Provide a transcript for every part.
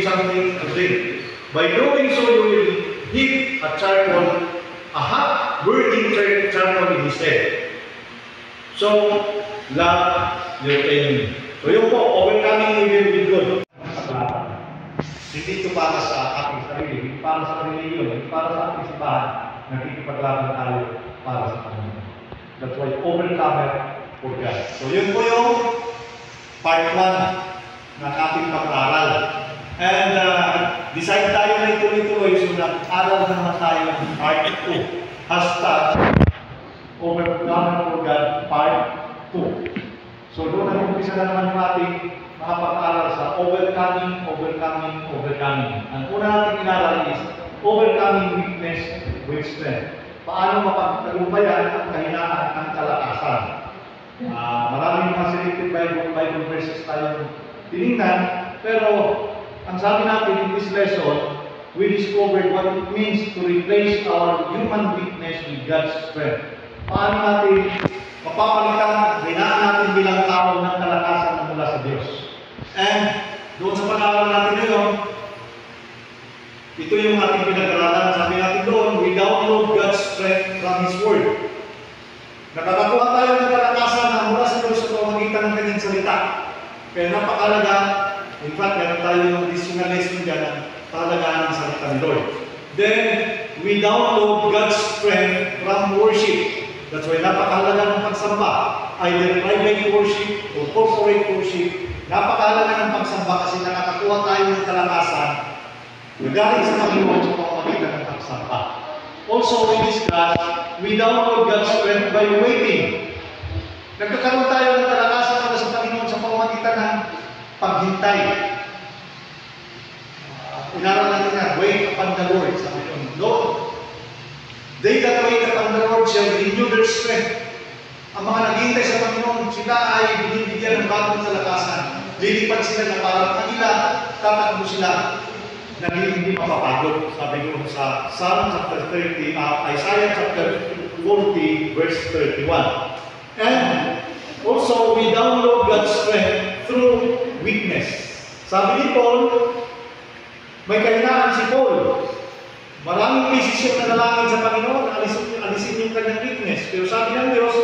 something to drink. By doing so, you will heap a hot burning charcoal in his head. So, love your enemy. So yun po, overcoming evil with good. Hindi ito para sa ating sarili, hindi para sa religion, hindi para sa ating simbahan. Nakikipaglaban tayo para sa Panginoon. That's why overcomer for God. So yun po yung part 1 ng ating pag-aaral. And decide tayo na ituloy-tuloy, so nag-aral naman tayo ng part 2. Hashtag overcomer for God part 2. So doon na umpisa na naman yung ating mga pag-aaral sa overcoming. Ang una nating inaral is overcoming weakness with strength. Paano mapagtagumpayan ang kahinaan ng kalakasan. Maraming mga selected Bible verses tayo tinignan, pero ang sabi natin in this lesson, we discovered what it means to replace our human weakness with God's strength. Paano natin mapapalitan, binaan natin bilang tao ng kalakasan na mula sa Diyos. And doon sa pag-aaral natin ngayon, ito yung ating pinag-aralan. Sabi natin doon, we download God's strength from His Word. Nakakakuha tayo ng kalakasan na mula sa Diyos sa pamamagitan ng kanyang salita. Kaya napakalaga, in fact, meron tayo yung additional lesson dyan ng kahalagaan ng salita ni Lord. Then, we download God's strength from worship. That's why napakahalaga ng pagsamba. Either private worship or corporate worship. Napakahalaga ng pagsamba kasi nakakakuha tayo ng kalakasan regarding sa Panginoon sa pamamagitan ng pagsamba. Also, in this class, we download God's strength by waiting. Nagkakaroon tayo ng kalakasan para sa Panginoon sa pamamagitan ng paghintay. Inaral natin na, wait upon the Lord. Sabi ko, Lord, they that wait upon the Lord shall renew their strength. Ang mga naghihintay sa Panginoon, sila ay binibigyan ng bagong kalakasan. Lilipad sila na parang kanila, tatakbo sila na hindi mapapagod. Sabi ko sa Psalm chapter 30, Isaiah chapter 40, verse 31. And also, we download God's strength through weakness. Sabi ni Paul, may kahinaan si Paul. Maraming beses yung nanalangin sa Panginoon, alisin yung kanyang weakness. Pero sabi ng Diyos,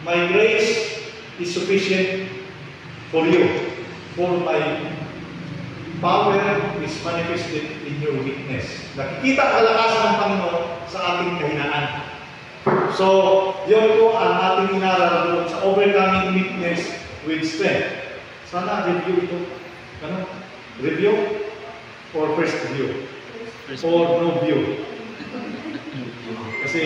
my grace is sufficient for you. For my power is manifested in your weakness. Nakikita ang kalakasan ng Panginoon sa ating kahinaan. So, yun po ang ating inaral sa overcoming weakness with strength. Sana review ito. Ano? Review? Or first view? Or no view? Kasi